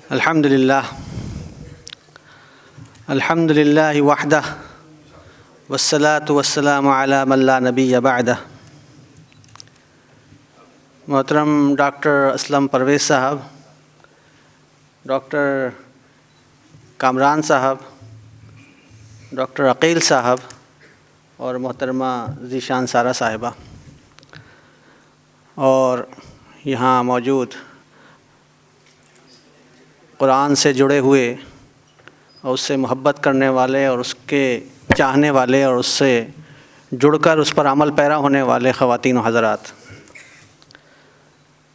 الحمد للہ وحدہ والصلاة والسلام علی من لا نبی بعدہ۔ محترم ڈاکٹر اسلم پرویز صاحب، ڈاکٹر کامران صاحب، ڈاکٹر عقیل صاحب اور محترمہ ذیشان سارہ صاحبہ، اور یہاں موجود قرآن سے جڑے ہوئے اور اس سے محبت کرنے والے اور اس کے چاہنے والے اور اس سے جڑ کر اس پر عمل پیرا ہونے والے خواتین و حضرات،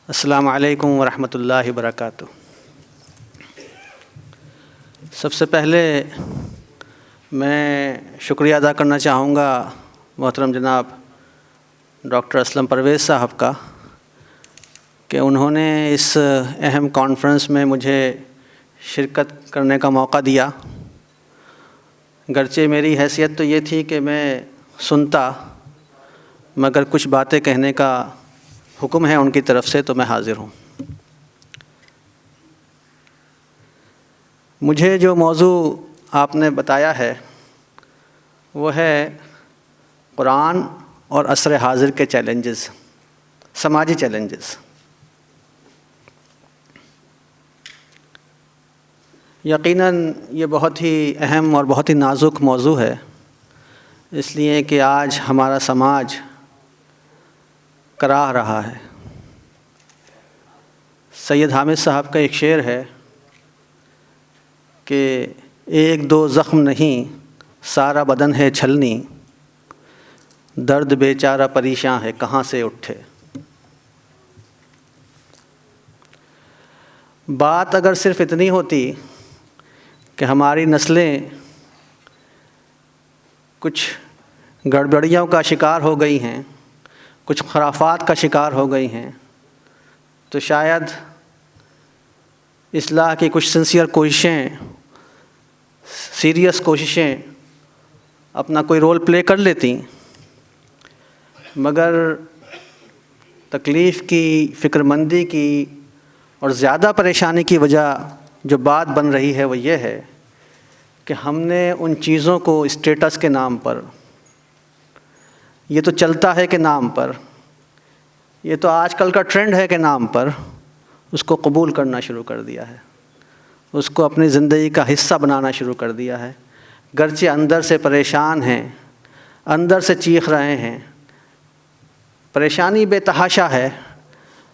السلام علیکم ورحمۃ اللہ وبرکاتہ۔ سب سے پہلے میں شکریہ ادا کرنا چاہوں گا محترم جناب ڈاکٹر اسلم پرویز صاحب کا کہ انہوں نے اس اہم کانفرنس میں مجھے شرکت کرنے کا موقع دیا، گرچہ میری حیثیت تو یہ تھی کہ میں سنتا، مگر کچھ باتیں کہنے کا حکم ہے ان کی طرف سے تو میں حاضر ہوں۔ مجھے جو موضوع آپ نے بتایا ہے وہ ہے قرآن اور عصر حاضر کے چیلنجز، سماجی چیلنجز۔ یقیناً یہ بہت ہی اہم اور بہت ہی نازک موضوع ہے، اس لیے کہ آج ہمارا سماج کراہ رہا ہے۔ سید حامد صاحب کا ایک شعر ہے کہ ایک دو زخم نہیں سارا بدن ہے چھلنی، درد بیچارہ پریشاں ہے کہاں سے اٹھے۔ بات اگر صرف اتنی ہوتی کہ ہماری نسلیں کچھ گڑبڑیوں کا شکار ہو گئی ہیں، کچھ خرافات کا شکار ہو گئی ہیں، تو شاید اصلاح کی کچھ سنسیئر کوششیں، سیریس کوششیں اپنا کوئی رول پلے کر لیتی، مگر تکلیف کی، فکر مندی کی اور زیادہ پریشانی کی وجہ جو بات بن رہی ہے وہ یہ ہے کہ ہم نے ان چیزوں کو اسٹیٹس کے نام پر، یہ تو چلتا ہے کے نام پر، یہ تو آج کل کا ٹرینڈ ہے کے نام پر اس کو قبول کرنا شروع کر دیا ہے، اس کو اپنی زندگی کا حصہ بنانا شروع کر دیا ہے، گرچہ اندر سے پریشان ہیں، اندر سے چیخ رہے ہیں، پریشانی بے تحاشا ہے،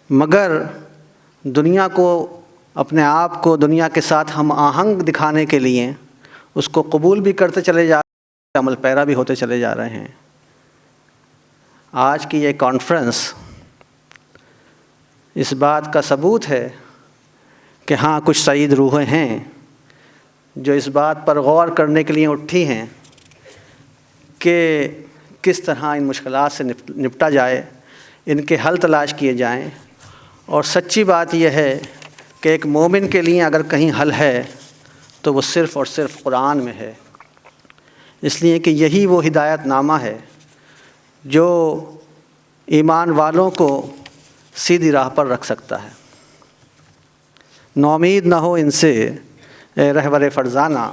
مگر دنیا کو، اپنے آپ کو دنیا کے ساتھ ہم آہنگ دکھانے کے لیے اس کو قبول بھی کرتے چلے جا رہے ہیں، عمل پیرا بھی ہوتے چلے جا رہے ہیں۔ آج کی یہ کانفرنس اس بات کا ثبوت ہے کہ ہاں کچھ سعید روحیں ہیں جو اس بات پر غور کرنے کے لیے اٹھی ہیں کہ کس طرح ان مشکلات سے نپٹا جائے، ان کے حل تلاش کیے جائیں۔ اور سچی بات یہ ہے کہ ایک مومن کے لیے اگر کہیں حل ہے تو وہ صرف اور صرف قرآن میں ہے، اس لیے کہ یہی وہ ہدایت نامہ ہے جو ایمان والوں کو سیدھی راہ پر رکھ سکتا ہے۔ نومید نہ ہو ان سے اے رہبر فرزانہ،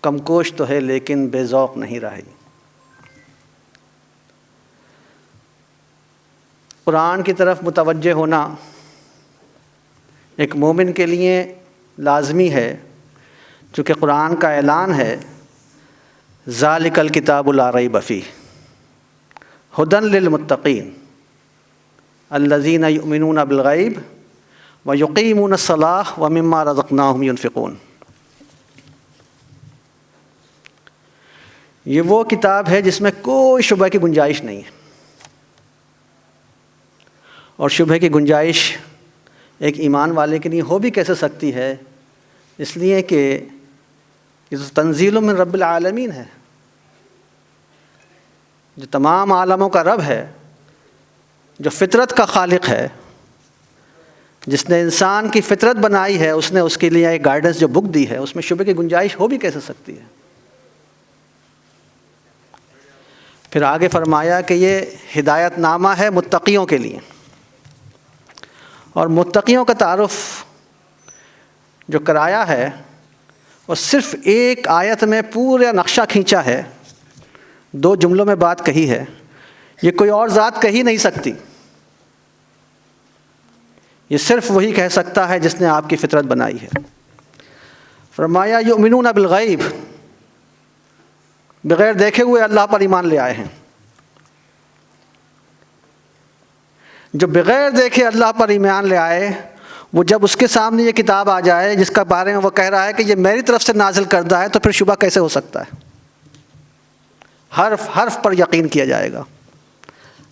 کم کوش تو ہے لیکن بے ذوق نہیں رہی۔ قرآن کی طرف متوجہ ہونا ایک مومن کے لیے لازمی ہے، چونکہ قرآن کا اعلان ہے ذالک الکتاب لا ریب فیہ ھدی للمتقین الذین یؤمنون بالغیب ویقیمون الصلاۃ ومما رزقناہم ینفقون۔ یہ وہ کتاب ہے جس میں کوئی شبہ کی گنجائش نہیں ہے، اور شبہ کی گنجائش ایک ایمان والے کے لیے ہو بھی کیسے سکتی ہے، اس لیے کہ یہ تو تنزیل من رب العالمین ہے، جو تمام عالموں کا رب ہے، جو فطرت کا خالق ہے، جس نے انسان کی فطرت بنائی ہے، اس نے اس کے لیے ایک گائیڈنس جو بک دی ہے، اس میں شبہ کی گنجائش ہو بھی کیسے سکتی ہے۔ پھر آگے فرمایا کہ یہ ہدایت نامہ ہے متقیوں کے لیے، اور متقیوں کا تعارف جو کرایا ہے اور صرف ایک آیت میں پورا نقشہ کھینچا ہے، 2 جملوں میں بات کہی ہے، یہ کوئی اور ذات کہی نہیں سکتی، یہ صرف وہی کہہ سکتا ہے جس نے آپ کی فطرت بنائی ہے۔ فرمایا یؤمنون بالغیب، بغیر دیکھے ہوئے اللہ پر ایمان لے آئے ہیں۔ جو بغیر دیکھے اللہ پر ایمان لے آئے، وہ جب اس کے سامنے یہ کتاب آ جائے جس کا بارے میں وہ کہہ رہا ہے کہ یہ میری طرف سے نازل کردہ ہے، تو پھر شبہ کیسے ہو سکتا ہے؟ حرف حرف پر یقین کیا جائے گا،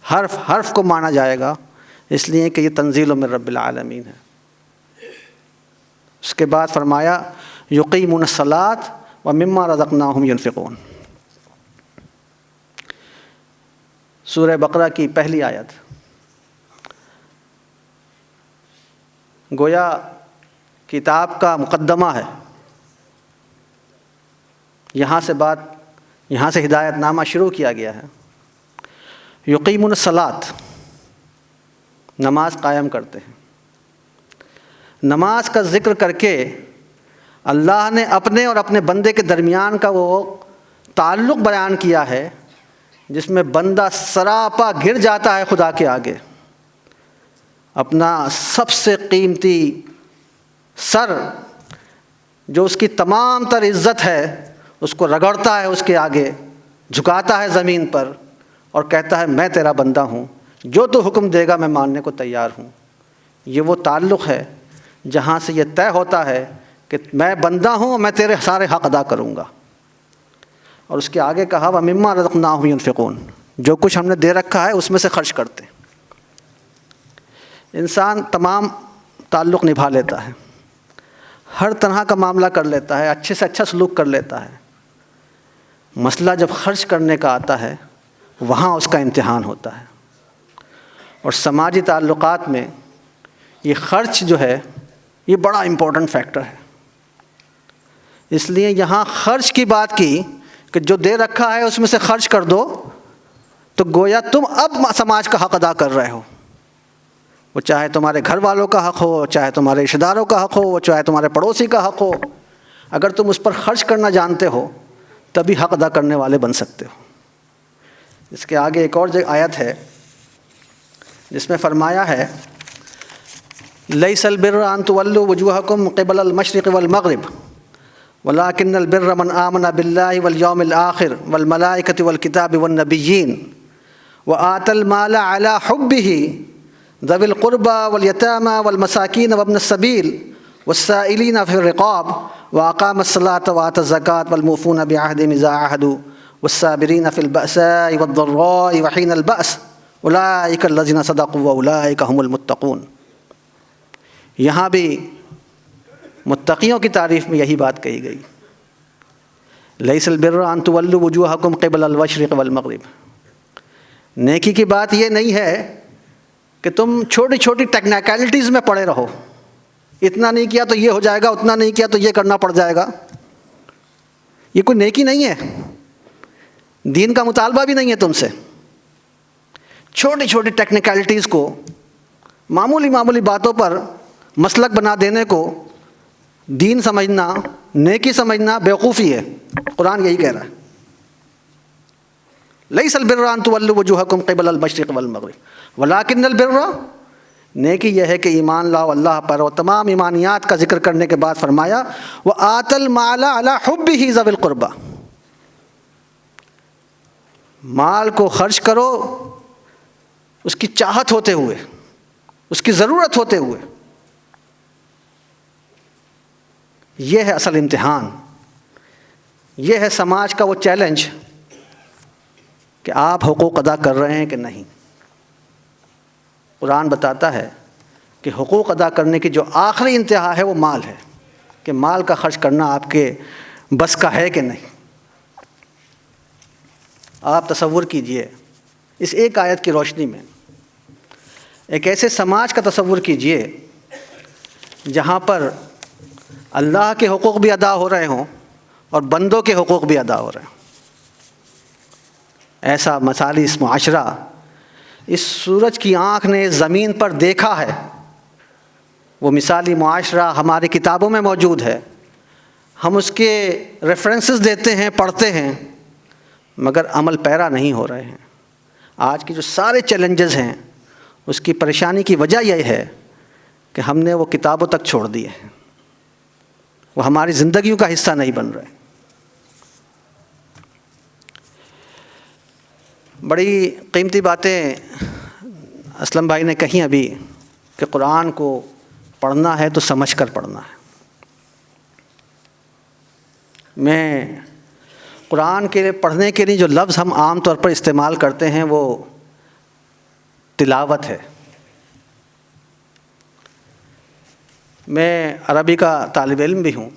حرف حرف کو مانا جائے گا، اس لیے کہ یہ تنزیل من رب العالمین ہے۔ اس کے بعد فرمایا یقیمون الصلاۃ ومما رزقناہم ینفقون، سورہ بقرہ کی پہلی آیت۔ گویا کتاب کا مقدمہ ہے، یہاں سے ہدایت نامہ شروع کیا گیا ہے۔ یقیمون الصلاۃ، نماز قائم کرتے ہیں۔ نماز کا ذکر کر کے اللہ نے اپنے اور اپنے بندے کے درمیان کا وہ تعلق بیان کیا ہے جس میں بندہ سراپا گر جاتا ہے خدا کے آگے، اپنا سب سے قیمتی سر جو اس کی تمام تر عزت ہے اس کو رگڑتا ہے، اس کے آگے جھکاتا ہے زمین پر اور کہتا ہے میں تیرا بندہ ہوں، جو تو حکم دے گا میں ماننے کو تیار ہوں۔ یہ وہ تعلق ہے جہاں سے یہ طے ہوتا ہے کہ میں بندہ ہوں اور میں تیرے سارے حق ادا کروں گا۔ اور اس کے آگے کہا وَمِمَّا رَزَقْنَاهُمْ يُنْفِقُونَ، جو کچھ ہم نے دے رکھا ہے اس میں سے خرچ کرتے ہیں۔ انسان تمام تعلق نبھا لیتا ہے، ہر طرح کا معاملہ کر لیتا ہے، اچھے سے اچھا سلوک کر لیتا ہے، مسئلہ جب خرچ کرنے کا آتا ہے وہاں اس کا امتحان ہوتا ہے۔ اور سماجی تعلقات میں یہ خرچ جو ہے یہ بڑا امپورٹنٹ فیکٹر ہے، اس لیے یہاں خرچ کی بات کی کہ جو دے رکھا ہے اس میں سے خرچ کر دو، تو گویا تم اب سماج کا حق ادا کر رہے ہو، وہ چاہے تمہارے گھر والوں کا حق ہو، چاہے تمہارے رشتہ داروں کا حق ہو، وہ چاہے تمہارے پڑوسی کا حق ہو، اگر تم اس پر خرچ کرنا جانتے ہو تبھی حق ادا کرنے والے بن سکتے ہو۔ اس کے آگے ایک اور آیت ہے جس میں فرمایا ہے لیس البر ان تولوا وجوہکم قبل المشرق والمغرب ولکن البر من آمن باللہ والیوم الآخر والملائکۃ والکتاب والنبیین وآتى المال على حبه ذوی القربى والیتامى والمساکین وابن السبیل والسائلین فی الرقاب وأقام الصلاة وآتى الزکاة والموفون بعہدہم اذا عاہدوا والصابرین فی البأساء والضراء وحین البأس اولئک الذین صدقوا واولئک هم المتقون۔ یہاں بھی متقیوں کی تعریف میں یہی بات کہی گئی، لیس البر ان تولوا وجوہکم قبل المشرق والمغرب۔ نیکی کی بات یہ نہیں ہے کہ تم چھوٹی چھوٹی ٹیکنیکلٹیز میں پڑے رہو، اتنا نہیں کیا تو یہ ہو جائے گا، اتنا نہیں کیا تو یہ کرنا پڑ جائے گا، یہ کوئی نیکی نہیں ہے، دین کا مطالبہ بھی نہیں ہے تم سے۔ چھوٹی چھوٹی ٹیکنیکلٹیز کو، معمولی معمولی باتوں پر مسلک بنا دینے کو دین سمجھنا، نیکی سمجھنا بیوقوفی ہے۔ قرآن یہی کہہ رہا ہے لیس البر ان تولوا وجوہکم قبل المشرق والمغرب ولکن البر، نیکی یہ ہے کہ ایمان لاؤ اللہ پر، اور تمام ایمانیات کا ذکر کرنے کے بعد فرمایا وآتى المال على حبه ذوی القربى، مال کو خرچ کرو اس کی چاہت ہوتے ہوئے، اس کی ضرورت ہوتے ہوئے۔ یہ ہے اصل امتحان، یہ ہے سماج کا وہ چیلنج کہ آپ حقوق ادا کر رہے ہیں کہ نہیں۔ قرآن بتاتا ہے کہ حقوق ادا کرنے کی جو آخری انتہا ہے وہ مال ہے، کہ مال کا خرچ کرنا آپ کے بس کا ہے کہ نہیں۔ آپ تصور کیجئے اس ایک آیت کی روشنی میں ایک ایسے سماج کا تصور کیجئے جہاں پر اللہ کے حقوق بھی ادا ہو رہے ہوں اور بندوں کے حقوق بھی ادا ہو رہے ہوں۔ ایسا مثالی اس معاشرہ اس سورج کی آنکھ نے زمین پر دیکھا ہے، وہ مثالی معاشرہ ہماری کتابوں میں موجود ہے، ہم اس کے ریفرنسز دیتے ہیں، پڑھتے ہیں، مگر عمل پیرا نہیں ہو رہے ہیں۔ آج کے جو سارے چیلنجز ہیں اس کی پریشانی کی وجہ یہ ہے کہ ہم نے وہ کتابوں تک چھوڑ دیے ہیں، وہ ہماری زندگیوں کا حصہ نہیں بن رہے۔ بڑی قیمتی باتیں اسلم بھائی نے کہیں ابھی کہ قرآن کو پڑھنا ہے تو سمجھ کر پڑھنا ہے۔ میں قرآن کے پڑھنے کے لیے جو لفظ ہم عام طور پر استعمال کرتے ہیں وہ تلاوت ہے۔ میں عربی کا طالب علم بھی ہوں،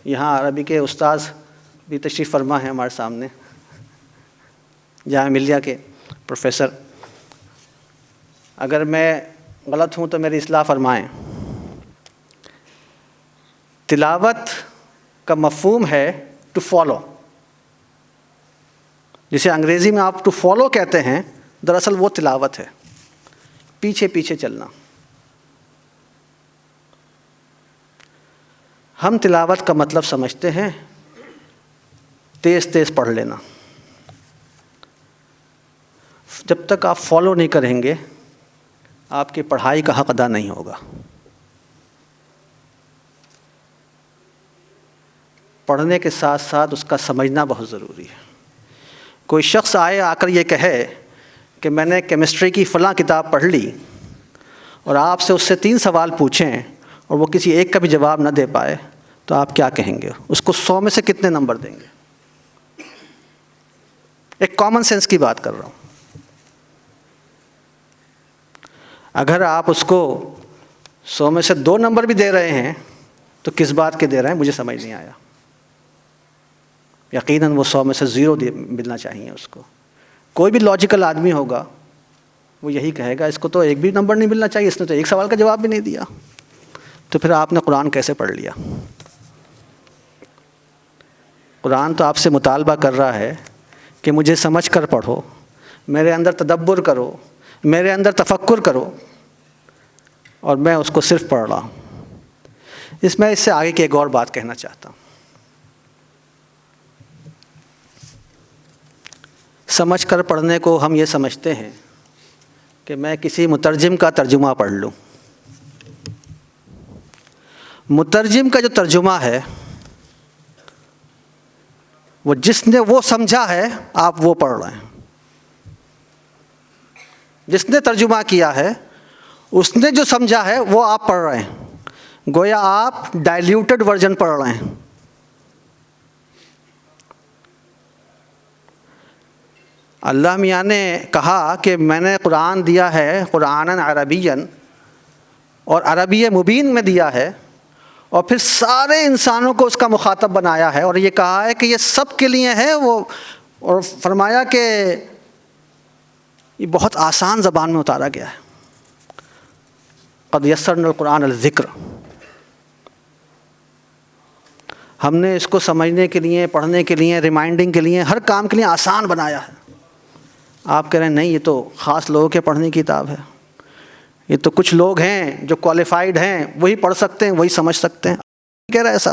یہاں عربی کے استاذ بھی تشریف فرما ہیں ہمارے سامنے، جامعہ ملیہ کے پروفیسر۔ اگر میں غلط ہوں تو میری اصلاح فرمائیں۔ تلاوت کا مفہوم ہے ٹو فالو، جسے انگریزی میں آپ ٹو فالو کہتے ہیں، دراصل وہ تلاوت ہے، پیچھے پیچھے چلنا۔ ہم تلاوت کا مطلب سمجھتے ہیں تیز تیز پڑھ لینا۔ جب تک آپ فالو نہیں کریں گے آپ کی پڑھائی کا حق ادا نہیں ہوگا۔ پڑھنے کے ساتھ ساتھ اس کا سمجھنا بہت ضروری ہے۔ کوئی شخص آ کر یہ کہے کہ میں نے کیمسٹری کی فلاں کتاب پڑھ لی اور آپ سے اس سے 3 سوال پوچھیں اور وہ کسی ایک کا بھی جواب نہ دے پائے تو آپ کیا کہیں گے؟ اس کو 100 میں سے کتنے نمبر دیں گے؟ ایک کامن سینس کی بات کر رہا ہوں۔ اگر آپ اس کو 100 میں سے 2 نمبر بھی دے رہے ہیں تو کس بات کے دے رہے ہیں مجھے سمجھ نہیں آیا۔ یقیناً وہ 100 میں سے 0 ملنا چاہیے اس کو۔ کوئی بھی لاجیکل آدمی ہوگا وہ یہی کہے گا اس کو تو ایک بھی نمبر نہیں ملنا چاہیے، اس نے تو ایک سوال کا جواب بھی نہیں دیا۔ تو پھر آپ نے قرآن کیسے پڑھ لیا؟ قرآن تو آپ سے مطالبہ کر رہا ہے کہ مجھے سمجھ کر پڑھو، میرے اندر تدبر کرو، میرے اندر تفکر کرو، اور میں اس کو صرف پڑھ رہا ہوں۔ میں اس سے آگے کی ایک اور بات کہنا چاہتا ہوں۔ سمجھ کر پڑھنے کو ہم یہ سمجھتے ہیں کہ میں کسی مترجم کا ترجمہ پڑھ لوں۔ مترجم کا جو ترجمہ ہے وہ جس نے وہ سمجھا ہے آپ وہ پڑھ رہے ہیں، جس نے ترجمہ کیا ہے اس نے جو سمجھا ہے وہ آپ پڑھ رہے ہیں، گویا آپ ڈائلیوٹڈ ورژن پڑھ رہے ہیں۔ اللہ میاں نے کہا کہ میں نے قرآن دیا ہے قرآناً عربیاً، اور عربی مبین میں دیا ہے، اور پھر سارے انسانوں کو اس کا مخاطب بنایا ہے، اور یہ کہا ہے کہ یہ سب کے لیے ہے وہ، اور فرمایا کہ یہ بہت آسان زبان میں اتارا گیا ہے۔ قد یسرنا القرآن للذکر، ہم نے اس کو سمجھنے کے لیے، پڑھنے کے لیے، ریمائنڈنگ کے لیے، ہر کام کے لیے آسان بنایا ہے۔ آپ کہہ رہے ہیں نہیں یہ تو خاص لوگوں کے پڑھنے کی کتاب ہے، یہ تو کچھ لوگ ہیں جو کوالیفائڈ ہیں وہی پڑھ سکتے ہیں، وہی سمجھ سکتے ہیں۔ کہہ رہا ہے ایسا؟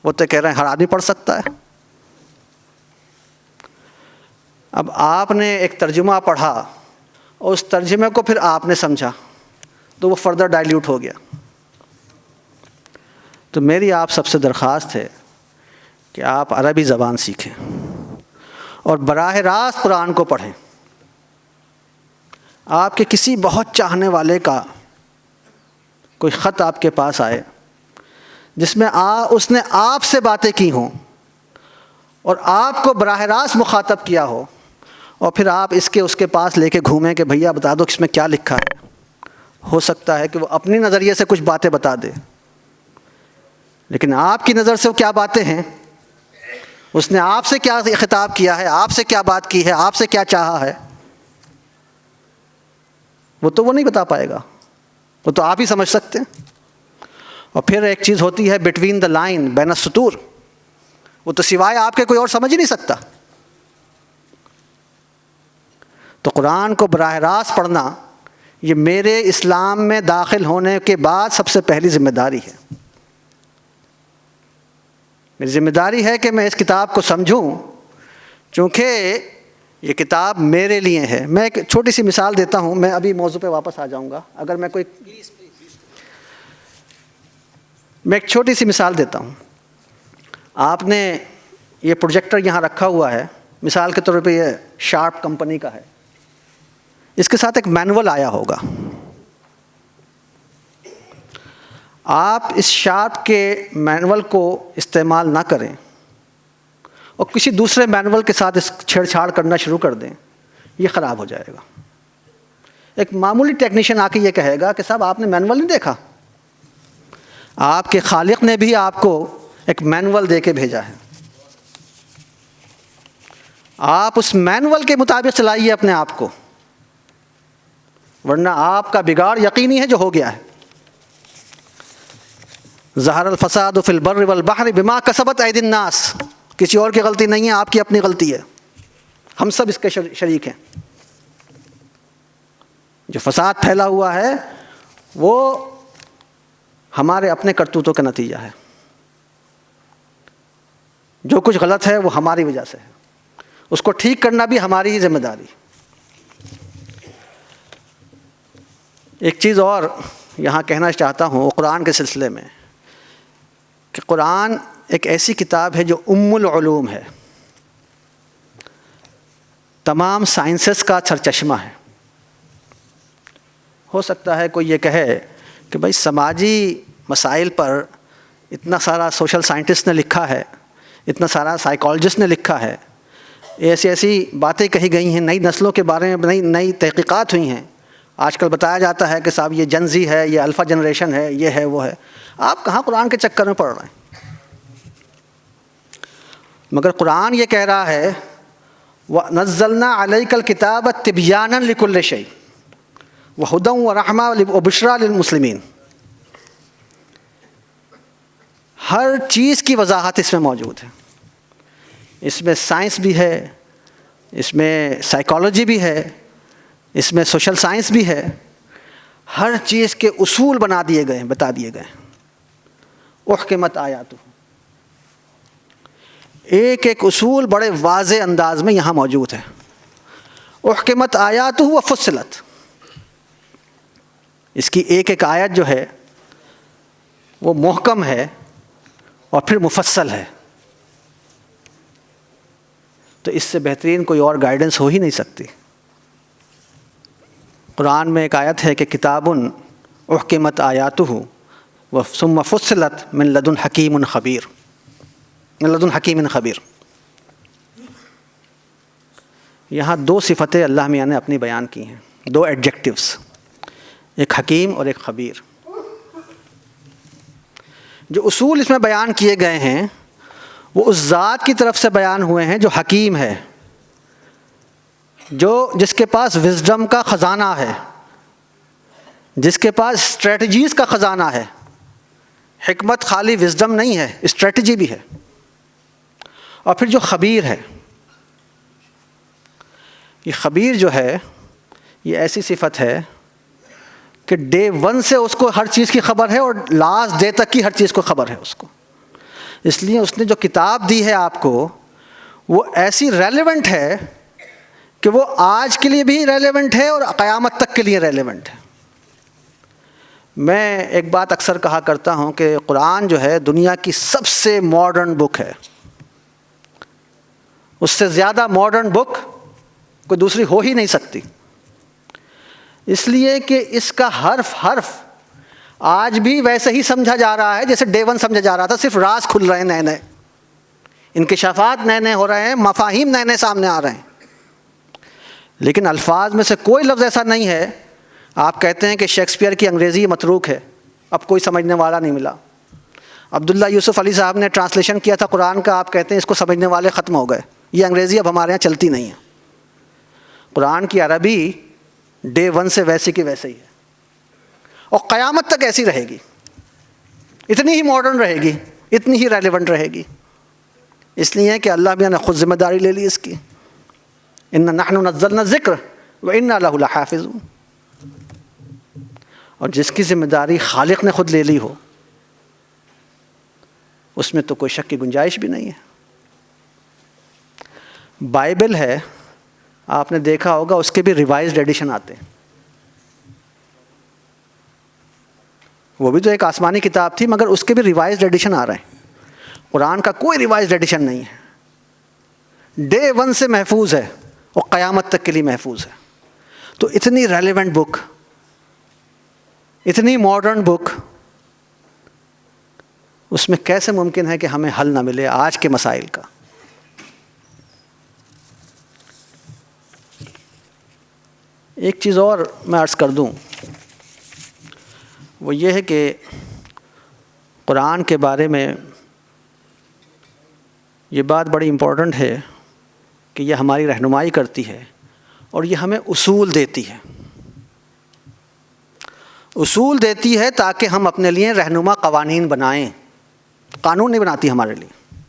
وہ تو کہہ رہے ہیں ہر آدمی پڑھ سکتا ہے۔ اب آپ نے ایک ترجمہ پڑھا اور اس ترجمے کو پھر آپ نے سمجھا تو وہ فردر ڈائلیوٹ ہو گیا۔ تو میری آپ سب سے درخواست ہے کہ آپ عربی زبان سیکھیں اور براہ راست قرآن کو پڑھیں۔ آپ کے کسی بہت چاہنے والے کا کوئی خط آپ کے پاس آئے جس میں اس نے آپ سے باتیں کی ہوں اور آپ کو براہ راست مخاطب کیا ہو، اور پھر آپ اس کے پاس لے کے گھومیں کہ بھیا بتا دو کہ اس میں کیا لکھا ہے۔ ہو سکتا ہے کہ وہ اپنی نظریے سے کچھ باتیں بتا دے، لیکن آپ کی نظر سے وہ کیا باتیں ہیں، اس نے آپ سے کیا خطاب کیا ہے، آپ سے کیا بات کی ہے، آپ سے کیا چاہا ہے، وہ نہیں بتا پائے گا، وہ تو آپ ہی سمجھ سکتے ہیں۔ اور پھر ایک چیز ہوتی ہے بٹوین دا لائن، بین السطور، وہ تو سوائے آپ کے کوئی اور سمجھ ہی نہیں سکتا۔ تو قرآن کو براہ راست پڑھنا یہ میرے اسلام میں داخل ہونے کے بعد سب سے پہلی ذمہ داری ہے. میری ذمہ داری ہے کہ میں اس کتاب کو سمجھوں، چونکہ یہ کتاب میرے لیے ہے. میں ایک چھوٹی سی مثال دیتا ہوں، میں ابھی موضوع پہ واپس آ جاؤں گا. اگر میں ایک چھوٹی سی مثال دیتا ہوں. آپ نے یہ پروجیکٹر یہاں رکھا ہوا ہے، مثال کے طور پہ یہ شارپ کمپنی کا ہے. اس کے ساتھ ایک مینول آیا ہوگا. آپ اس شارپ کے مینول کو استعمال نہ کریں اور کسی دوسرے مینول کے ساتھ اس چھیڑ چھاڑ کرنا شروع کر دیں، یہ خراب ہو جائے گا. ایک معمولی ٹیکنیشین آ کے یہ کہے گا کہ صاحب آپ نے مینول نہیں دیکھا. آپ کے خالق نے بھی آپ کو ایک مینول دے کے بھیجا ہے، آپ اس مینول کے مطابق چلائیے اپنے آپ کو، ورنہ آپ کا بگاڑ یقینی ہے جو ہو گیا ہے. ظہر الفساد فی البر والبحر بما کسبت ایدی الناس. کسی اور کی غلطی نہیں ہے، آپ کی اپنی غلطی ہے. ہم سب اس کے شریک ہیں. جو فساد پھیلا ہوا ہے وہ ہمارے اپنے کرتوتوں کا نتیجہ ہے. جو کچھ غلط ہے وہ ہماری وجہ سے ہے، اس کو ٹھیک کرنا بھی ہماری ہی ذمہ داری. ایک چیز اور یہاں کہنا چاہتا ہوں قرآن کے سلسلے میں، کہ قرآن ایک ایسی کتاب ہے جو العلوم ہے، تمام سائنسز کا سرچشمہ ہے. ہو سکتا ہے کوئی یہ کہے کہ بھائی سماجی مسائل پر اتنا سارا سوشل سائنٹسٹ نے لکھا ہے، اتنا سارا سائیکالوجسٹ نے لکھا ہے، ایسی باتیں کہی گئی ہیں، نئی نسلوں کے بارے میں نئی تحقیقات ہوئی ہیں. آج کل بتایا جاتا ہے کہ صاحب یہ جن زی ہے، یہ الفا جنریشن ہے، یہ ہے وہ ہے. آپ کہاں قرآن کے چکر میں پڑ رہے ہیں؟ مگر قرآن یہ کہہ رہا ہے وَنَزَّلْنَا عَلَيْكَ الْكِتَابَ تِبْيَانًا لِكُلِّ شَيْءٍ وَهُدًى وَرَحْمَةً وَبُشْرَىٰ لِلْمُسْلِمِينَ. ہر چیز کی وضاحت اس میں موجود ہے. اس میں سائنس بھی ہے، اس میں سائیکالوجی بھی ہے، اس میں سوشل سائنس بھی ہے. ہر چیز کے اصول بنا دیے گئے ہیں، بتا دیے گئے ہیں. احکمت آیاتہ، ایک ایک اصول بڑے واضح انداز میں یہاں موجود ہے. احکمت آیاتہ وفصلت، اس کی ایک ایک آیت جو ہے وہ محکم ہے اور پھر مفصل ہے. تو اس سے بہترین کوئی اور گائیڈنس ہو ہی نہیں سکتی. قرآن میں ایک آیت ہے کہ کتاب احکمت آیاتہ ثم فصلت من لدن حکیم خبیر، من لدن حکیم خبیر. یہاں دو صفتیں اللہ میاں نے اپنی بیان کی ہیں، دو ایڈجیکٹیوز، ایک حکیم اور ایک خبیر. جو اصول اس میں بیان کیے گئے ہیں وہ اس ذات کی طرف سے بیان ہوئے ہیں جو حکیم ہے، جس کے پاس وزڈم کا خزانہ ہے، جس کے پاس اسٹریٹجیز کا خزانہ ہے. حکمت خالی وزڈم نہیں ہے، اسٹریٹجی بھی ہے. اور پھر جو خبیر ہے، یہ خبیر جو ہے یہ ایسی صفت ہے کہ ڈے ون سے اس کو ہر چیز کی خبر ہے اور لاسٹ ڈے تک کی ہر چیز کو خبر ہے اس کو. اس لیے اس نے جو کتاب دی ہے آپ کو وہ ایسی ریلیونٹ ہے کہ وہ آج کے لیے بھی ریلیونٹ ہے اور قیامت تک کے لیے ریلیونٹ ہے. میں ایک بات اکثر کہا کرتا ہوں کہ قرآن جو ہے دنیا کی سب سے ماڈرن بک ہے. اس سے زیادہ ماڈرن بک کوئی دوسری ہو ہی نہیں سکتی، اس لیے کہ اس کا حرف حرف آج بھی ویسے ہی سمجھا جا رہا ہے جیسے ڈے ون سمجھا جا رہا تھا. صرف راز کھل رہے ہیں، نئے نئے انکشافات نئے نئے ہو رہے ہیں، مفاہیم نئے نئے سامنے آ رہے ہیں. لیکن الفاظ میں سے کوئی لفظ ایسا نہیں ہے. آپ کہتے ہیں کہ شیکسپیئر کی انگریزی متروک ہے، اب کوئی سمجھنے والا نہیں ملا. عبداللہ یوسف علی صاحب نے ٹرانسلیشن کیا تھا قرآن کا، آپ کہتے ہیں اس کو سمجھنے والے ختم ہو گئے، یہ انگریزی اب ہمارے یہاں چلتی نہیں ہے. قرآن کی عربی ڈے ون سے ویسی کی ویسے ہی ہے اور قیامت تک ایسی رہے گی. اتنی ہی ماڈرن رہے گی، اتنی ہی ریلیونٹ رہے گی. اس لیے کہ اللہ بھی نے خود ذمہ داری لے لی اس کی. اِنَّا نَحْنُ نَزَّلْنَا الذِّكْرَ وَإِنَّا لَهُ لَحَافِظُونَ. اور جس کی ذمہ داری خالق نے خود لے لی ہو، اس میں تو کوئی شک کی گنجائش بھی نہیں ہے۔ بائبل ہے، آپ نے دیکھا ہوگا اس کے بھی ریوائزڈ ایڈیشن آتے ہیں۔ وہ بھی تو ایک آسمانی کتاب تھی، مگر اس کے بھی ریوائزڈ ایڈیشن آ رہے ہیں۔ قرآن کا کوئی ریوائزڈ ایڈیشن نہیں ہے، ڈے ون سے محفوظ ہے اور قیامت تک کے لیے محفوظ ہے۔ تو اتنی ریلیونٹ بک، اتنی ماڈرن بک، اس میں کیسے ممکن ہے کہ ہمیں حل نہ ملے آج کے مسائل کا؟ ایک چیز اور میں عرض کر دوں، وہ یہ ہے کہ قرآن کے بارے میں یہ بات بڑی امپورٹنٹ ہے کہ یہ ہماری رہنمائی کرتی ہے اور یہ ہمیں اصول دیتی ہے۔ اصول دیتی ہے تاکہ ہم اپنے لیے رہنما قوانین بنائیں، قانون نہیں بناتی ہمارے لیے۔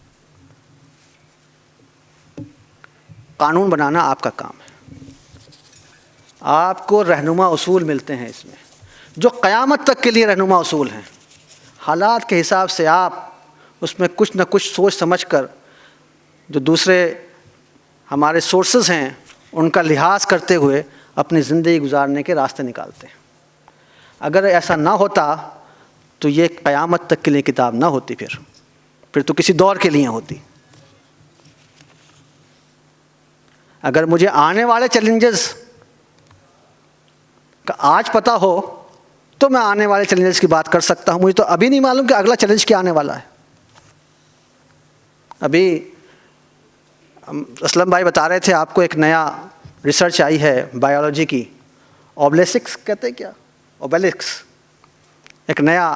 قانون بنانا آپ کا کام ہے۔ آپ کو رہنما اصول ملتے ہیں اس میں، جو قیامت تک کے لیے رہنما اصول ہیں۔ حالات کے حساب سے آپ اس میں کچھ نہ کچھ سوچ سمجھ کر، جو دوسرے ہمارے سورسز ہیں ان کا لحاظ کرتے ہوئے اپنی زندگی گزارنے کے راستے نکالتے ہیں۔ اگر ایسا نہ ہوتا تو یہ قیامت تک کے لیے کتاب نہ ہوتی، پھر تو کسی دور کے لیے ہوتی۔ اگر مجھے آنے والے چیلنجز کا آج پتہ ہو تو میں آنے والے چیلنجز کی بات کر سکتا ہوں۔ مجھے تو ابھی نہیں معلوم کہ اگلا چیلنج کیا آنے والا ہے۔ ابھی اسلم بھائی بتا رہے تھے آپ کو ایک نیا ریسرچ آئی ہے بایولوجی کی، اوبلیسکس کہتے ہیں، کیا اوبیلکس، ایک نیا،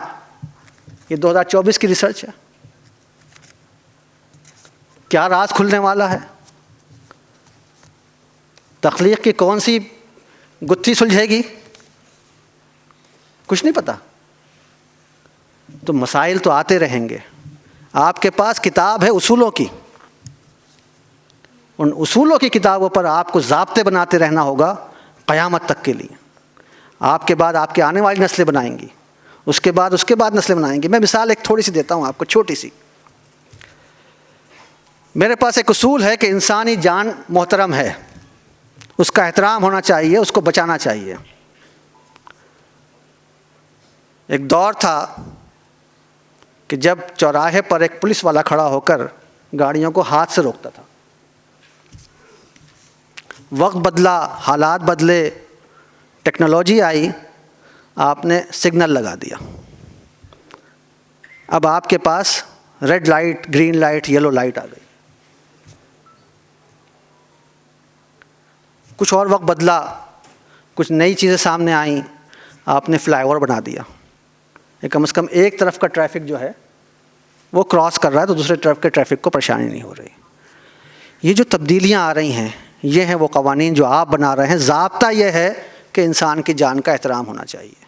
یہ 2024 کی ریسرچ ہے۔ کیا راز کھلنے والا ہے؟ تخلیق کی کون سی گتھی سلجھے گی؟ کچھ نہیں پتا۔ تو مسائل تو آتے رہیں گے۔ آپ کے پاس کتاب ہے اصولوں کی، ان اصولوں کی کتابوں پر آپ کو ضابطے بناتے رہنا ہوگا قیامت تک کے لیے۔ آپ کے بعد آپ کے آنے والی نسلیں بنائیں گی، اس کے بعد نسلیں بنائیں گی۔ میں مثال ایک تھوڑی سی دیتا ہوں آپ کو، چھوٹی سی۔ میرے پاس ایک اصول ہے کہ انسانی جان محترم ہے، اس کا احترام ہونا چاہیے، اس کو بچانا چاہیے۔ ایک دور تھا کہ جب چوراہے پر ایک پولیس والا کھڑا ہو کر گاڑیوں کو ہاتھ سے روکتا تھا۔ وقت بدلا، حالات بدلے، ٹیکنالوجی آئی، آپ نے سگنل لگا دیا۔ اب آپ کے پاس red light, green light, yellow light آ گئی۔ کچھ اور وقت بدلا، کچھ نئی چیزیں سامنے آئیں، آپ نے فلائی اوور بنا دیا۔ کم از کم ایک طرف کا ٹریفک جو ہے وہ کراس کر رہا ہے تو دوسرے طرف کے ٹریفک کو پریشانی نہیں ہو رہی۔ یہ جو تبدیلیاں آ رہی ہیں، یہ ہیں وہ قوانین جو آپ بنا رہے ہیں۔ ضابطہ یہ ہے کہ انسان کی جان کا احترام ہونا چاہیے۔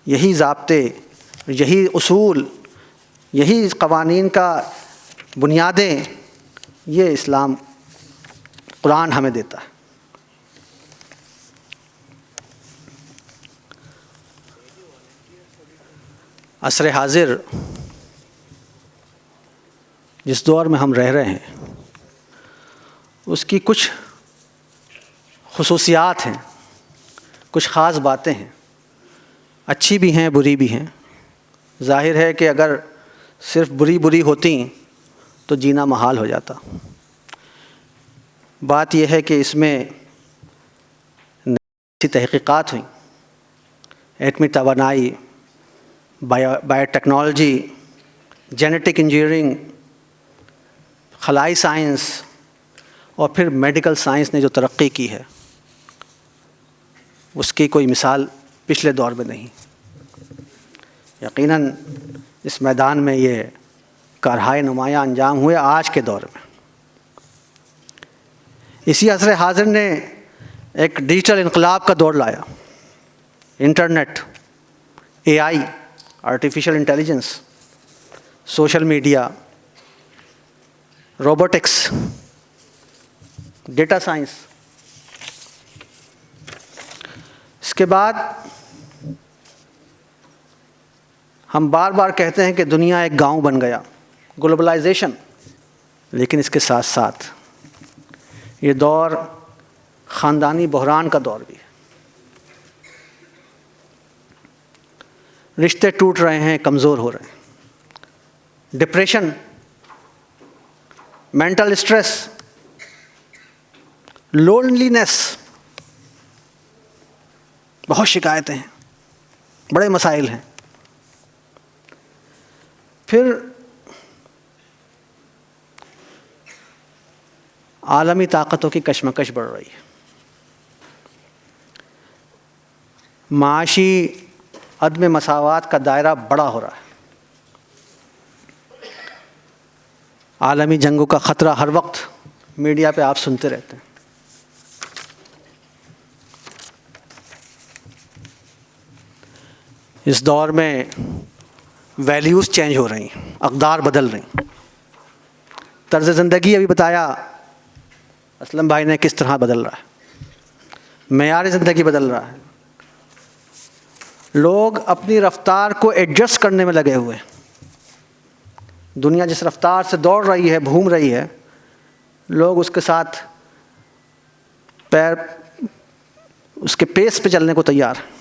یہی ضابطے، یہی اصول، یہی قوانین کا بنیادیں، یہ اسلام، قرآن ہمیں دیتا ہے۔ عصر حاضر، جس دور میں ہم رہ رہے ہیں، اس کی کچھ خصوصیات ہیں، کچھ خاص باتیں ہیں، اچھی بھی ہیں، بری بھی ہیں۔ ظاہر ہے کہ اگر صرف بری ہوتی تو جینا محال ہو جاتا۔ بات یہ ہے کہ اس میں نئی تحقیقات ہوئیں، ایٹمی توانائی، بایو ٹیکنالوجی، جینیٹک انجینئرنگ، خلائی سائنس، اور پھر میڈیکل سائنس نے جو ترقی کی ہے، اس کی کوئی مثال پچھلے دور میں نہیں۔ یقیناً اس میدان میں یہ کارہائے نمایاں انجام ہوئے آج کے دور میں۔ اسی عصر حاضر نے ایک ڈیجیٹل انقلاب کا دور لایا۔ Internet, A I, artificial intelligence, social media, robotics, data science, کے بعد ہم بار بار کہتے ہیں کہ دنیا ایک گاؤں بن گیا، گلوبلائزیشن، لیکن اس کے ساتھ ساتھ یہ دور خاندانی بحران کا دور بھی ہے۔ رشتے ٹوٹ رہے ہیں، کمزور ہو رہے ہیں، ڈپریشن، مینٹل اسٹریس، لونلینس، بہت شکایتیں ہیں، بڑے مسائل ہیں۔ پھر عالمی طاقتوں کی کشمکش بڑھ رہی ہے، معاشی عدم مساوات کا دائرہ بڑا ہو رہا ہے، عالمی جنگوں کا خطرہ ہر وقت میڈیا پہ آپ سنتے رہتے ہیں۔ اس دور میں ویلیوز چینج ہو رہی ہیں، اقدار بدل رہی ہیں، طرز زندگی ابھی بتایا اسلم بھائی نے کس طرح بدل رہا ہے، معیار زندگی بدل رہا ہے، لوگ اپنی رفتار کو ایڈجسٹ کرنے میں لگے ہوئے ہیں۔ دنیا جس رفتار سے دوڑ رہی ہے، گھوم رہی ہے، لوگ اس کے ساتھ اس کے پیس پہ چلنے کو تیار ہیں،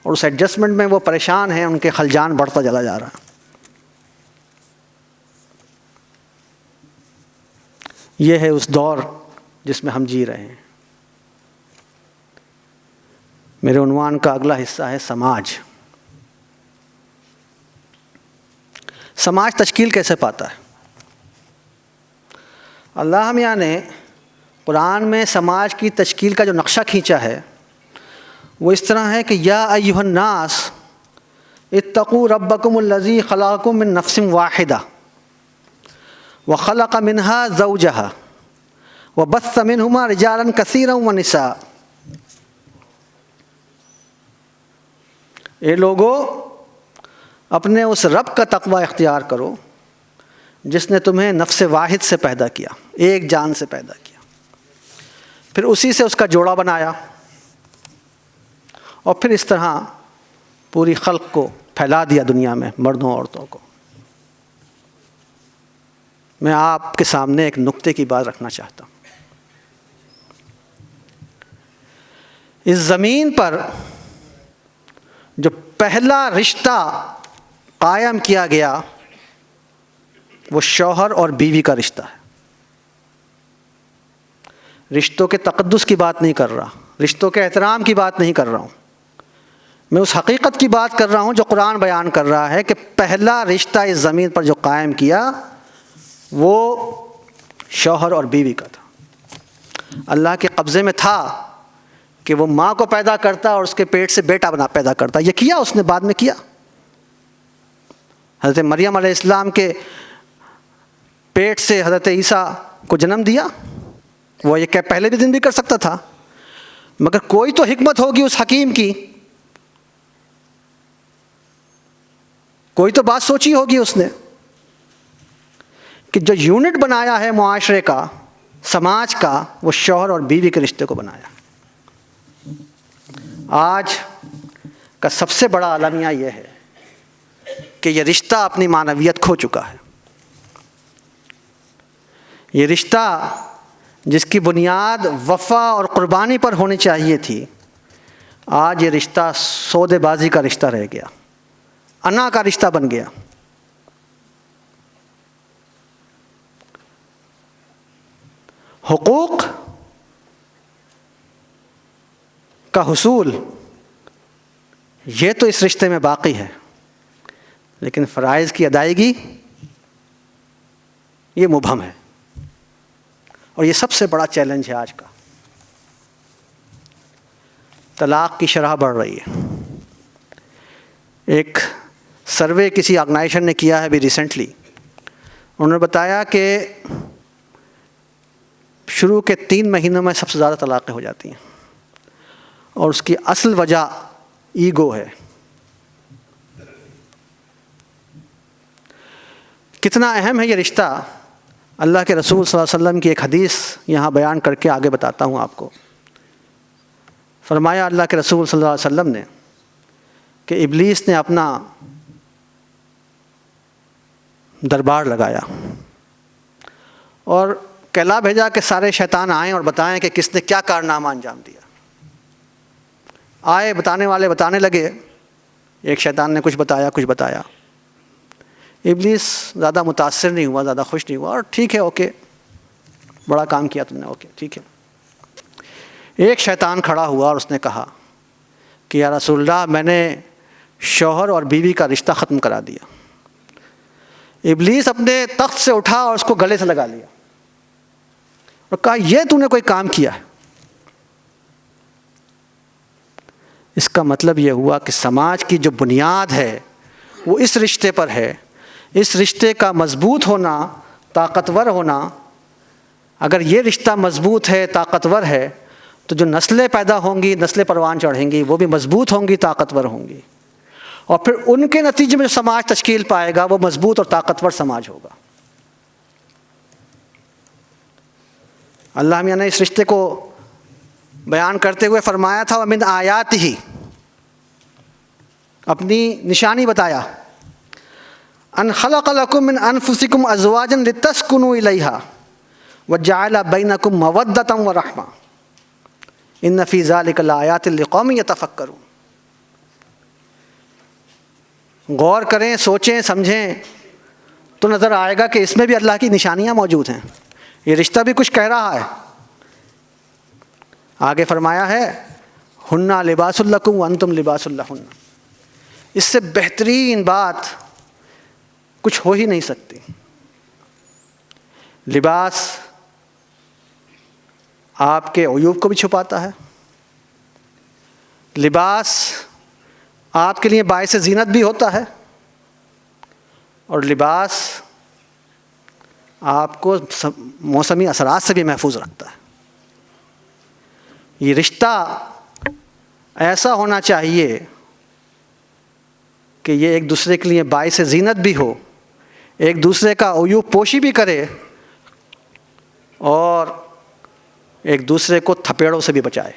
اور اس ایڈجسٹمنٹ میں وہ پریشان ہیں، ان کے خلجان بڑھتا چلا جا رہا ہے۔ یہ ہے اس دور جس میں ہم جی رہے ہیں۔ میرے عنوان کا اگلا حصہ ہے سماج۔ سماج تشکیل کیسے پاتا ہے؟ اللہ میاں نے قرآن میں سماج کی تشکیل کا جو نقشہ کھینچا ہے وہ اس طرح ہے کہ یا ایھا الناس اتقوا ربکم الذی خلقکم من نفس واحدہ وخلق منها زوجها وبث منهما رجالا کثیرا ونساء۔ اے لوگو، اپنے اس رب کا تقوی اختیار کرو جس نے تمہیں نفس واحد سے پیدا کیا، ایک جان سے پیدا کیا، پھر اسی سے اس کا جوڑا بنایا، اور پھر اس طرح پوری خلق کو پھیلا دیا دنیا میں، مردوں عورتوں کو۔ میں آپ کے سامنے ایک نقطے کی بات رکھنا چاہتا ہوں۔ اس زمین پر جو پہلا رشتہ قائم کیا گیا وہ شوہر اور بیوی کا رشتہ ہے۔ رشتوں کے تقدس کی بات نہیں کر رہا، رشتوں کے احترام کی بات نہیں کر رہا ہوں، میں اس حقیقت کی بات کر رہا ہوں جو قرآن بیان کر رہا ہے کہ پہلا رشتہ اس زمین پر جو قائم کیا وہ شوہر اور بیوی کا تھا۔ اللہ کے قبضے میں تھا کہ وہ ماں کو پیدا کرتا اور اس کے پیٹ سے بیٹا پیدا کرتا، یہ کیا اس نے، بعد میں کیا۔ حضرت مریم علیہ السلام کے پیٹ سے حضرت عیسیٰ کو جنم دیا، وہ یہ کہ پہلے بھی دن بھی کر سکتا تھا، مگر کوئی تو حکمت ہوگی اس حکیم کی، کوئی تو بات سوچی ہوگی اس نے کہ جو یونٹ بنایا ہے معاشرے کا، سماج کا، وہ شوہر اور بیوی کے رشتے کو بنایا۔ آج کا سب سے بڑا المیہ یہ ہے کہ یہ رشتہ اپنی معنویت کھو چکا ہے۔ یہ رشتہ جس کی بنیاد وفا اور قربانی پر ہونی چاہیے تھی، آج یہ رشتہ سودے بازی کا رشتہ رہ گیا، انا کا رشتہ بن گیا۔ حقوق کا حصول یہ تو اس رشتے میں باقی ہے، لیکن فرائض کی ادائیگی یہ مبہم ہے، اور یہ سب سے بڑا چیلنج ہے آج کا۔ طلاق کی شرح بڑھ رہی ہے۔ ایک سروے کسی آرگنائزیشن نے کیا ہے ابھی ریسنٹلی، انہوں نے بتایا کہ شروع کے 3 مہینوں میں سب سے زیادہ طلاقیں ہو جاتی ہیں، اور اس کی اصل وجہ ایگو ہے۔ کتنا اہم ہے یہ رشتہ، اللہ کے رسول صلی اللہ علیہ وسلم کی ایک حدیث یہاں بیان کر کے آگے بتاتا ہوں آپ کو۔ فرمایا اللہ کے رسول صلی اللہ علیہ وسلم نے کہ ابلیس نے اپنا دربار لگایا اور کہلا بھیجا کہ سارے شیطان آئیں اور بتائیں کہ کس نے کیا کارنامہ انجام دیا۔ آئے بتانے والے بتانے لگے، ایک شیطان نے کچھ بتایا۔ ابلیس زیادہ متاثر نہیں ہوا، زیادہ خوش نہیں ہوا، اور ٹھیک ہے، اوکے، بڑا کام کیا تم نے، اوکے ٹھیک ہے۔ ایک شیطان کھڑا ہوا اور اس نے کہا کہ یا رسول اللہ، میں نے شوہر اور بیوی کا رشتہ ختم کرا دیا۔ ابلیس اپنے تخت سے اٹھا اور اس کو گلے سے لگا لیا اور کہا یہ تو نے کوئی کام کیا ہے۔ اس کا مطلب یہ ہوا کہ سماج کی جو بنیاد ہے وہ اس رشتے پر ہے۔ اس رشتے کا مضبوط ہونا، طاقتور ہونا، اگر یہ رشتہ مضبوط ہے، طاقتور ہے، تو جو نسلیں پیدا ہوں گی، نسلیں پروان چڑھیں گی، وہ بھی مضبوط ہوں گی، طاقتور ہوں گی، اور پھر ان کے نتیجے میں جو سماج تشکیل پائے گا وہ مضبوط اور طاقتور سماج ہوگا۔ اللہ میاں نے اس رشتے کو بیان کرتے ہوئے فرمایا تھا وَمِنْ آیاتِهِ، اپنی نشانی بتایا، ان خلق لکم من انفسکم ازواجا لتسکنوا الیہا وجعل بینکم مودۃ ورحمۃ ان فی ذلک لآیات لقوم یتفکرون۔ غور کریں، سوچیں، سمجھیں تو نظر آئے گا کہ اس میں بھی اللہ کی نشانیاں موجود ہیں۔ یہ رشتہ بھی کچھ کہہ رہا ہے۔ آگے فرمایا ہے ہن لباس لکم وانتم لباس لہن۔ اس سے بہترین بات کچھ ہو ہی نہیں سکتی۔ لباس آپ کے عیوب کو بھی چھپاتا ہے، لباس آپ کے لیے باعث زینت بھی ہوتا ہے، اور لباس آپ کو موسمی اثرات سے بھی محفوظ رکھتا ہے۔ یہ رشتہ ایسا ہونا چاہیے کہ یہ ایک دوسرے کے لیے باعث زینت بھی ہو، ایک دوسرے کا عیوب پوشی بھی کرے، اور ایک دوسرے کو تھپیڑوں سے بھی بچائے۔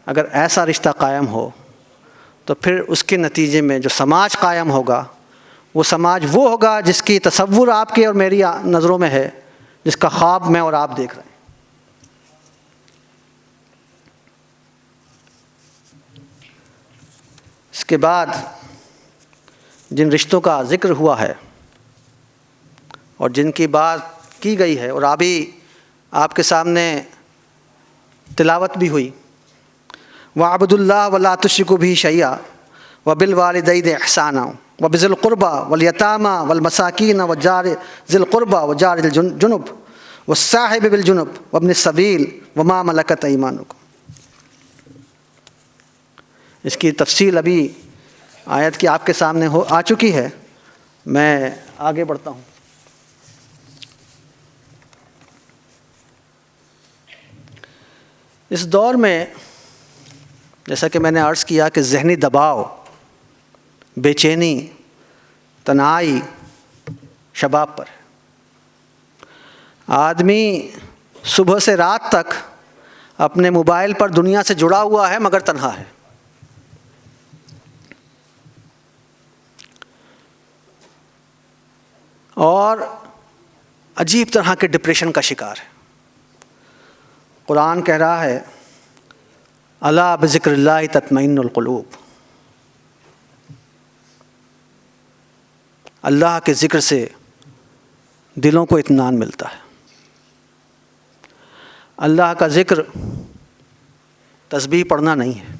اگر ایسا رشتہ قائم ہو تو پھر اس کے نتیجے میں جو سماج قائم ہوگا وہ سماج وہ ہوگا جس کی تصور آپ کے اور میری نظروں میں ہے، جس کا خواب میں اور آپ دیکھ رہے ہیں۔ اس کے بعد جن رشتوں کا ذکر ہوا ہے اور جن کی بات کی گئی ہے اور ابھی آپ کے سامنے تلاوت بھی ہوئی، وَاعْبُدُوا اللَّهَ وَلَا تُشْرِكُوا بِهِ شَيْئًا وَبِالْوَالِدَيْنِ إِحْسَانًا وَبِذِي الْقُرْبَى وَالْيَتَامَى وَالْمَسَاكِينَ وَجَارِ ذِي الْقُرْبَى وَجَارِ الْجُنُبِ وَالصَّاحِبِ بِالْجُنُبِ وَابْنِ السَّبِيلِ وَمَا مَلَكَتْ أَيْمَانُكُمْ۔ اس کی تفصیل ابھی آیت کی آپ کے سامنے آ چکی ہے، میں آگے بڑھتا ہوں۔ اس دور میں جیسا کہ میں نے عرض کیا کہ ذہنی دباؤ، بے چینی، تنہائی شباب پر ہے۔ آدمی صبح سے رات تک اپنے موبائل پر دنیا سے جڑا ہوا ہے مگر تنہا ہے۔ اور عجیب طرح کے ڈپریشن کا شکار ہے۔ قرآن کہہ رہا ہے الا بذکر اللہ تطمئن القلوب، اللہ کے ذکر سے دلوں کو اطمینان ملتا ہے۔ اللہ کا ذکر تسبیح پڑھنا نہیں ہے،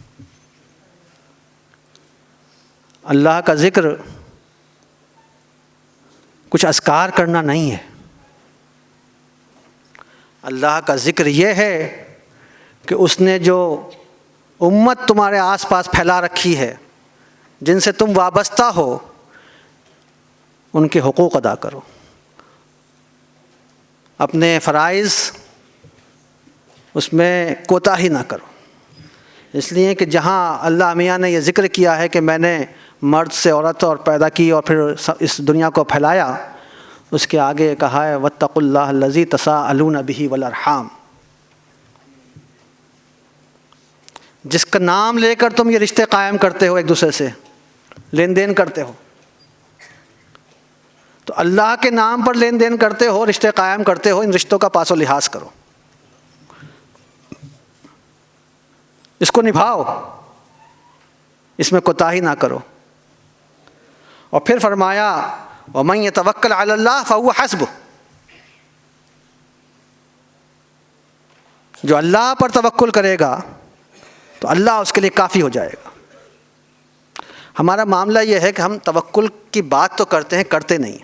اللہ کا ذکر کچھ اذکار کرنا نہیں ہے، اللہ کا ذکر یہ ہے کہ اس نے جو امت تمہارے آس پاس پھیلا رکھی ہے، جن سے تم وابستہ ہو، ان کے حقوق ادا کرو، اپنے فرائض اس میں کوتاہی نہ کرو۔ اس لیے کہ جہاں اللہ میاں نے یہ ذکر کیا ہے کہ میں نے مرد سے عورت اور پیدا کی اور پھر اس دنیا کو پھیلایا، اس کے آگے کہا ہے واتقوا اللہ الذی تساءلون بہ والارحام۔ جس کا نام لے کر تم یہ رشتے قائم کرتے ہو، ایک دوسرے سے لین دین کرتے ہو، تو اللہ کے نام پر لین دین کرتے ہو، رشتے قائم کرتے ہو، ان رشتوں کا پاس و لحاظ کرو، اس کو نبھاؤ، اس میں کوتاہی نہ کرو۔ اور پھر فرمایا وَمَن يَتَوَكَّلْ عَلَى اللَّهِ فَهُوَ حَسْبُهُ، جو اللہ پر توکل کرے گا تو اللہ اس کے لیے کافی ہو جائے گا۔ ہمارا معاملہ یہ ہے کہ ہم توکل کی بات تو کرتے ہیں، کرتے نہیں۔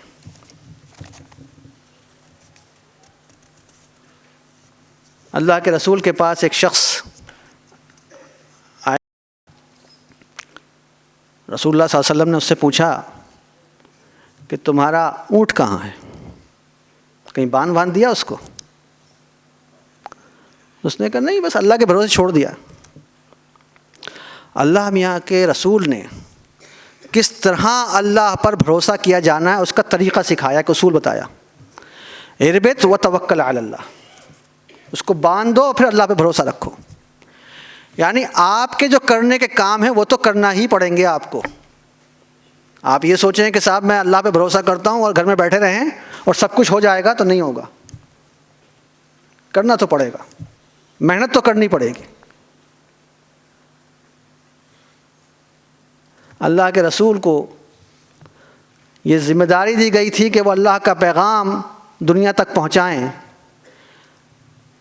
اللہ کے رسول کے پاس ایک شخص آیا، رسول اللہ صلی اللہ علیہ وسلم نے اس سے پوچھا کہ تمہارا اونٹ کہاں ہے، کہیں باندھ دیا اس کو؟ اس نے کہا نہیں، بس اللہ کے بھروسے چھوڑ دیا۔ اللہ میاں کے رسول نے کس طرح اللہ پر بھروسہ کیا جانا ہے اس کا طریقہ سکھایا، ایک اصول بتایا، اربط و توکل علی اللہ، اس کو باندھ دو پھر اللہ پہ بھروسہ رکھو۔ یعنی آپ کے جو کرنے کے کام ہیں وہ تو کرنا ہی پڑیں گے آپ کو۔ آپ یہ سوچیں کہ صاحب میں اللہ پہ بھروسہ کرتا ہوں اور گھر میں بیٹھے رہیں اور سب کچھ ہو جائے گا، تو نہیں ہوگا، کرنا تو پڑے گا، محنت تو کرنی پڑے گی۔ اللہ کے رسول کو یہ ذمہ داری دی گئی تھی کہ وہ اللہ کا پیغام دنیا تک پہنچائیں۔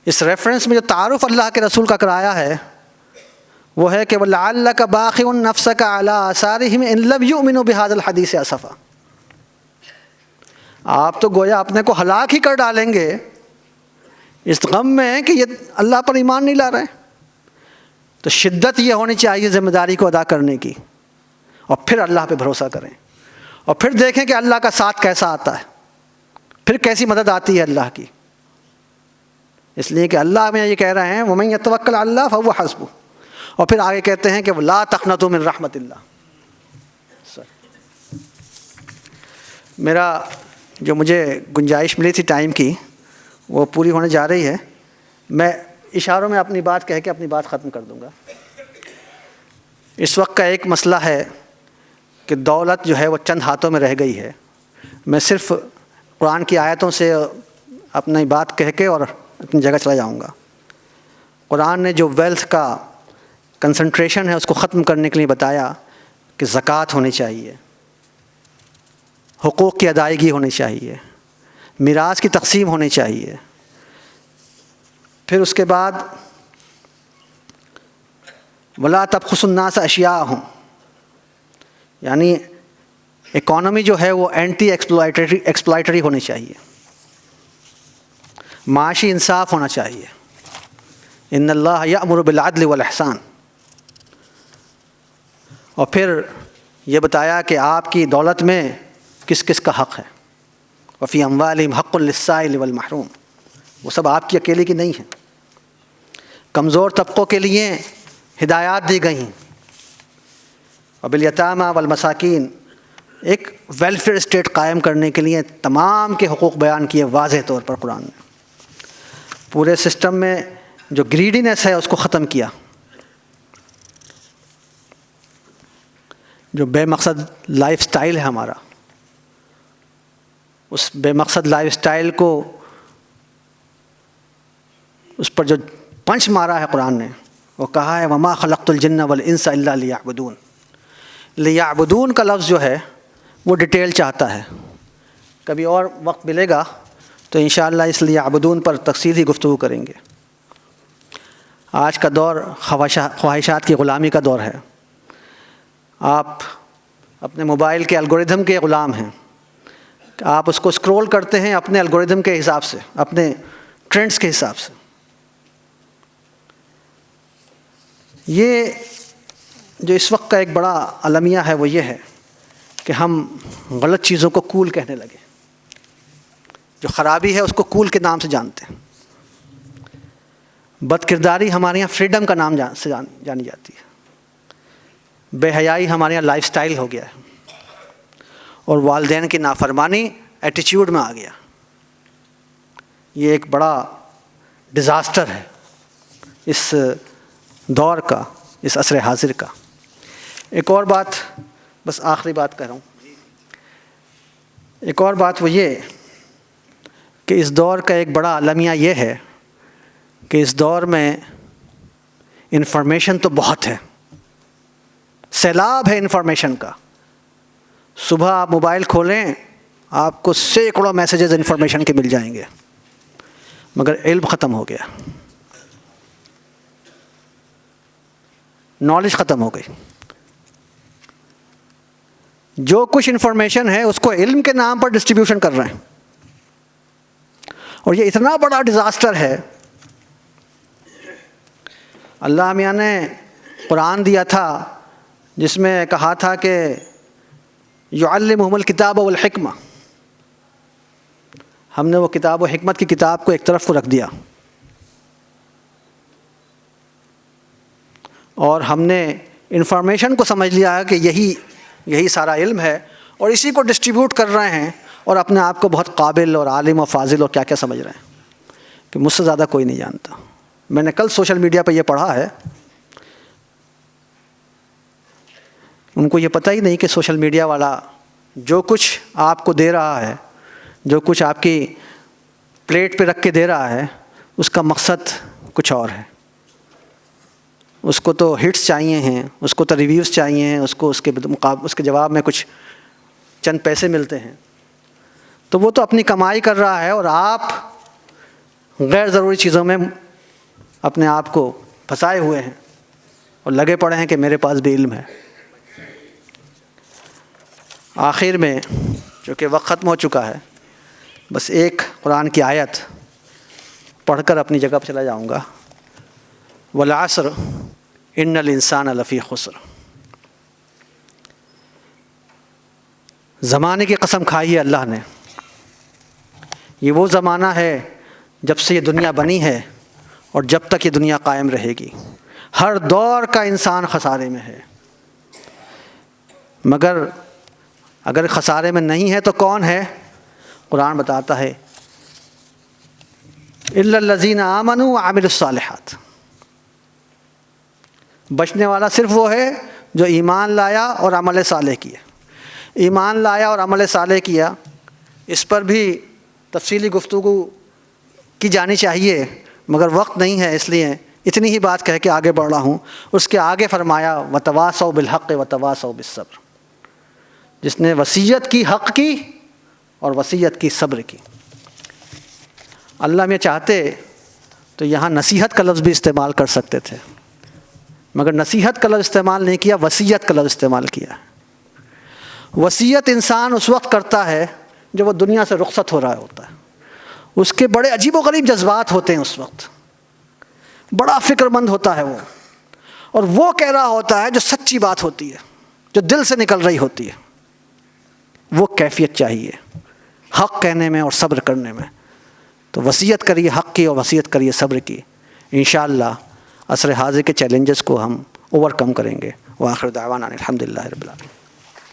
اس ریفرنس میں جو تعارف اللہ کے رسول کا کرایا ہے وہ ہے کہ وَلَعَلَّكَ بَاخِعٌ نَفْسَكَ عَلَىٰ آثَارِهِمْ إِن لَّمْ يُؤْمِنُوا بِهَٰذَا الْحَدِيثِ أَسَفًا، آپ تو گویا اپنے کو ہلاک ہی کر ڈالیں گے اس غم میں کہ یہ اللہ پر ایمان نہیں لا رہے۔ تو شدت یہ ہونی چاہیے ذمہ داری کو ادا کرنے کی، اور پھر اللہ پہ بھروسہ کریں، اور پھر دیکھیں کہ اللہ کا ساتھ کیسا آتا ہے، پھر کیسی مدد آتی ہے اللہ کی۔ اس لیے کہ اللہ میں یہ کہہ رہے ہیں وَمَن يَتَوَكَّلْ عَلَى اللَّهِ فَهُوَ حَسْبُهُ، اور پھر آگے کہتے ہیں کہ لَا تَقْنَطُوا مِن رَحْمَتِ اللَّهِ۔ میرا جو مجھے گنجائش ملی تھی ٹائم کی وہ پوری ہونے جا رہی ہے، میں اشاروں میں اپنی بات کہہ کے اپنی بات ختم کر دوں گا۔ اس وقت کا ایک مسئلہ ہے کہ دولت جو ہے وہ چند ہاتھوں میں رہ گئی ہے۔ میں صرف قرآن کی آیتوں سے اپنی بات کہہ کے اور اپنی جگہ چلا جاؤں گا۔ قرآن نے جو ویلتھ کا کنسنٹریشن ہے اس کو ختم کرنے کے لیے بتایا کہ زکوٰۃ ہونی چاہیے، حقوق کی ادائیگی ہونی چاہیے، میراث کی تقسیم ہونی چاہیے۔ پھر اس کے بعد وَلَا تَبْخَسُوا النَّاسَ أَشْيَاءَهُمْ، یعنی اکانومی جو ہے وہ اینٹی ایکسپلائٹری ہونی چاہیے، معاشی انصاف ہونا چاہیے۔ ان اللہ یأمر بالعدل والاحسان۔ اور پھر یہ بتایا کہ آپ کی دولت میں کس کس کا حق ہے، وفی اموالہم حق للسائل والمحروم، وہ سب آپ کی اکیلے کی نہیں ہے، کمزور طبقوں کے لیے ہدایات دی گئی ہیں۔ وبالیتامى والمساکین، ایک ویلفیئر اسٹیٹ قائم کرنے کے لیے تمام کے حقوق بیان کیے واضح طور پر قرآن نے۔ پورے سسٹم میں جو گریڈینس ہے اس کو ختم کیا، جو بے مقصد لائف سٹائل ہے ہمارا، اس بے مقصد لائف سٹائل کو، اس پر جو پنچ مارا ہے قرآن نے، وہ کہا ہے وَمَا خَلَقْتُ الْجِنَّ وَالْإِنسَ إِلَّا لِيَعْبُدُونَ۔ لیعبدون کا لفظ جو ہے وہ ڈیٹیل چاہتا ہے، کبھی اور وقت ملے گا تو انشاءاللہ اس لیعبدون پر تفصیلی گفتگو کریں گے۔ آج کا دور خواہشات کی غلامی کا دور ہے۔ آپ اپنے موبائل کے الگوریدم کے غلام ہیں، آپ اس کو اسکرول کرتے ہیں اپنے الگوریدم کے حساب سے، اپنے ٹرینڈز کے حساب سے۔ یہ جو اس وقت کا ایک بڑا المیہ ہے وہ یہ ہے کہ ہم غلط چیزوں کو کول کہنے لگے، جو خرابی ہے اس کو کول کے نام سے جانتے ہیں۔ بد کرداری ہمارے یہاں فریڈم کا نام سے جانی جاتی ہے، بے حیائی ہمارے یہاں لائف سٹائل ہو گیا ہے، اور والدین کی نافرمانی ایٹیچیوڈ میں آ گیا۔ یہ ایک بڑا ڈیزاسٹر ہے اس دور کا، اس عصر حاضر کا۔ ایک اور بات، بس آخری بات کہہ رہا ہوں، ایک اور بات وہ یہ کہ اس دور کا ایک بڑا المیہ یہ ہے کہ اس دور میں انفارمیشن تو بہت ہے، سیلاب ہے انفارمیشن کا۔ صبح آپ موبائل کھولیں آپ کو سینکڑوں میسیجز انفارمیشن کے مل جائیں گے، مگر علم ختم ہو گیا، نالج ختم ہو گئی۔ جو کچھ انفارمیشن ہے اس کو علم کے نام پر ڈسٹریبیوشن کر رہے ہیں، اور یہ اتنا بڑا ڈیزاسٹر ہے۔ اللہ میاں نے قرآن دیا تھا جس میں کہا تھا کہ یعلمہم الکتاب والحکمہ، ہم نے وہ کتاب و حکمت کی کتاب کو ایک طرف کو رکھ دیا، اور ہم نے انفارمیشن کو سمجھ لیا ہے کہ یہی سارا علم ہے، اور اسی کو ڈسٹریبیوٹ کر رہے ہیں، اور اپنے آپ کو بہت قابل اور عالم و فاضل اور کیا کیا سمجھ رہے ہیں کہ مجھ سے زیادہ کوئی نہیں جانتا۔ میں نے کل سوشل میڈیا پہ یہ پڑھا ہے، ان کو یہ پتہ ہی نہیں کہ سوشل میڈیا والا جو کچھ آپ کو دے رہا ہے، جو کچھ آپ کی پلیٹ پہ رکھ کے دے رہا ہے، اس کا مقصد کچھ اور ہے۔ اس کو تو ہٹس چاہیے ہیں، اس کو تو ریویوز چاہیے ہیں، اس کو اس کے جواب میں کچھ چند پیسے ملتے ہیں، تو وہ تو اپنی کمائی کر رہا ہے، اور آپ غیر ضروری چیزوں میں اپنے آپ کو پھنسائے ہوئے ہیں اور لگے پڑے ہیں کہ میرے پاس بھی علم ہے۔ آخر میں چونکہ وقت ختم ہو چکا ہے، بس ایک قرآن کی آیت پڑھ کر اپنی جگہ پر چلا جاؤں گا۔ والعصر ان الانسان لفی خسر، زمانے کی قسم کھائی ہے اللہ نے، یہ وہ زمانہ ہے جب سے یہ دنیا بنی ہے اور جب تک یہ دنیا قائم رہے گی، ہر دور کا انسان خسارے میں ہے، مگر اگر خسارے میں نہیں ہے تو کون ہے؟ قرآن بتاتا ہے الا الذین آمنوا وعملوا الصالحات، بچنے والا صرف وہ ہے جو ایمان لایا اور عمل صالح کیا۔ ایمان لایا اور عمل صالح کیا، اس پر بھی تفصیلی گفتگو کی جانی چاہیے، مگر وقت نہیں ہے، اس لیے اتنی ہی بات کہہ کے آگے بڑھ رہا ہوں۔ اس کے آگے فرمایا وتواصوا بالحق وتواصوا بالصبر، جس نے وصیت کی حق کی اور وصیت کی صبر کی۔ اللہ میں چاہتے تو یہاں نصیحت کا لفظ بھی استعمال کر سکتے تھے، مگر نصیحت کا لفظ استعمال نہیں کیا، وصیت کا لفظ استعمال کیا۔ وصیت انسان اس وقت کرتا ہے جب وہ دنیا سے رخصت ہو رہا ہوتا ہے، اس کے بڑے عجیب و غریب جذبات ہوتے ہیں، اس وقت بڑا فکر مند ہوتا ہے وہ، اور وہ کہہ رہا ہوتا ہے جو سچی بات ہوتی ہے، جو دل سے نکل رہی ہوتی ہے۔ وہ کیفیت چاہیے حق کہنے میں اور صبر کرنے میں۔ تو وصیت کریے حق کی اور وصیت کریے صبر کی، انشاءاللہ عصر حاضر کے چیلنجز کو ہم اوور کم کریں گے۔ وآخر دعوانا الحمدللہ رب العالمین۔